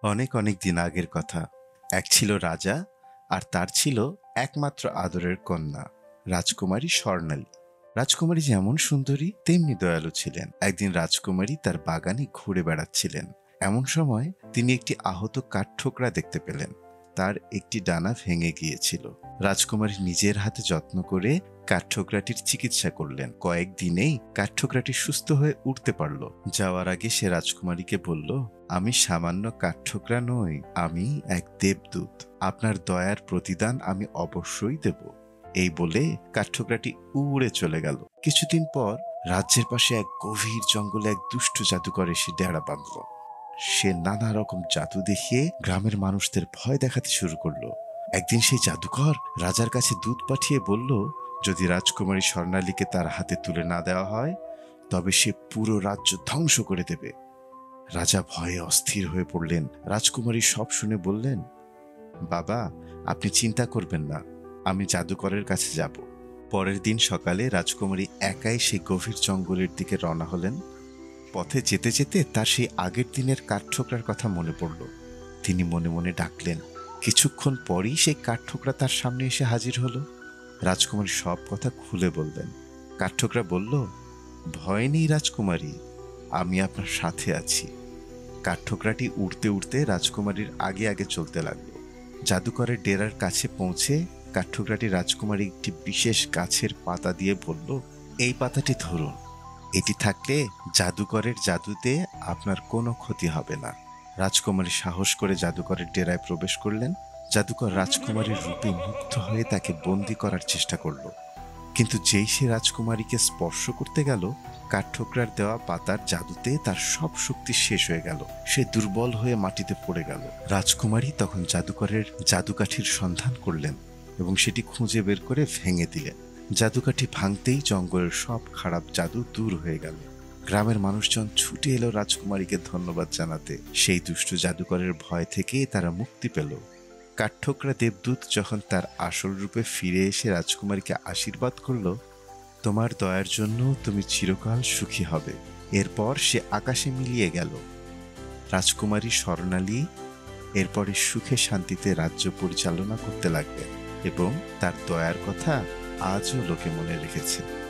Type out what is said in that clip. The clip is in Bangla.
অনেক অনেক দিন আগের কথা। এক ছিল রাজা, আর তার ছিল একমাত্র আদরের কন্যা, রাজকুমারী স্বর্ণালী। রাজকুমারী যেমন সুন্দরী তেমনি দয়ালু ছিলেন। একদিন রাজকুমারী তার বাগানে ঘুরে বেড়াচ্ছিলেন। এমন সময় তিনি একটি আহত কাঠঠোকরা দেখতে পেলেন। তার একটি ডানা ভেঙে গিয়েছিল। রাজকুমারী নিজের হাতে যত্ন করে কাঠঠোকরাটির চিকিৎসা করলেন। কয়েকদিনেই কাঠঠোকরাটি সুস্থ হয়ে উঠতে পারল। যাওয়ার আগে সে রাজকুমারীকে বলল, আমি সামান্য কাঠঠোকরা নই, আমি এক দেবদূত। আপনার দয়ার প্রতিদান আমি অবশ্যই দেব। এই বলে কাঠঠোকরাটি উড়ে চলে গেল। কিছুদিন পর রাজ্যের পাশে এক গভীর জঙ্গলে এক দুষ্ট জাদুকর এসে ডেরা বাঁধল। সে নানা রকম জাদু দেখিয়ে গ্রামের মানুষদের ভয় দেখাতে শুরু করলো। একদিন সেই জাদুকর রাজার কাছে দূত পাঠিয়ে বলল, যদি রাজকুমারী স্বর্ণালীকে তার হাতে তুলে না দেওয়া হয় তবে সে পুরো রাজ্য ধ্বংস করে দেবে। রাজা ভয়ে অস্থির হয়ে পড়লেন। রাজকুমারী সব শুনে বললেন, বাবা, আপনি চিন্তা করবেন না, আমি জাদুকরের কাছে যাব। পরের দিন সকালে রাজকুমারী একাই সেই গভীর জঙ্গলের দিকে রওনা হলেন। পথে যেতে যেতে তার সেই আগের দিনের কাঠঠোকরার কথা মনে পড়ল। তিনি মনে মনে ডাকলেন। কিছুক্ষণ পরই সেই কাঠঠোকরা তার সামনে এসে হাজির হলো। রাজকুমারী সব কথা খুলে বললেন। কাঠঠোকরা বলল, ভয় নেই রাজকুমারী, আমি আপনার সাথে আছি। কাঠঠোকরাটি উড়তে উড়তে রাজকুমারীর আগে আগে চলতে লাগলো। জাদুকরের ডেরার কাছে পৌঁছে কাঠঠোকরাটি রাজকুমারী একটি বিশেষ গাছের পাতা দিয়ে বলল, এই পাতাটি ধরুন, এটি থাকলে জাদুকরের জাদুতে আপনার কোনো ক্ষতি হবে না। রাজকুমারী সাহস করে জাদুকরের ডেরায় প্রবেশ করলেন। জাদুকর রাজকুমারীর রূপে মুগ্ধ হয়ে তাকে বন্দি করার চেষ্টা করল। কিন্তু যেই সে রাজকুমারীকে স্পর্শ করতে গেল, কাঠঠোকরার দেওয়া পাতার জাদুতে তার সব শক্তি শেষ হয়ে গেল। সে দুর্বল হয়ে মাটিতে পড়ে গেল। রাজকুমারী তখন জাদুকরের জাদুকাঠির সন্ধান করলেন এবং সেটি খুঁজে বের করে ভেঙে দিলেন। জাদুকাঠি ভাঙতেই জঙ্গলের সব খারাপ জাদু দূর হয়ে গেল। গ্রামের মানুষজন ছুটে এলো রাজকুমারীকে ধন্যবাদ জানাতে। সেই দুষ্ট জাদুকরের ভয় থেকে তারা মুক্তি পেল। কাঠঠোকরা দেবদূত যখন তার আসল রূপে ফিরে এসে রাজকুমারীকে আশীর্বাদ করল, তোমার দয়ার জন্য তুমি চিরকাল সুখী হবে। এরপর সে আকাশে মিলিয়ে গেল। রাজকুমারী স্বর্ণালী এরপরে সুখে শান্তিতে রাজ্য পরিচালনা করতে লাগলেন এবং তার দয়ার কথা আজও লোকে মনে রেখেছে।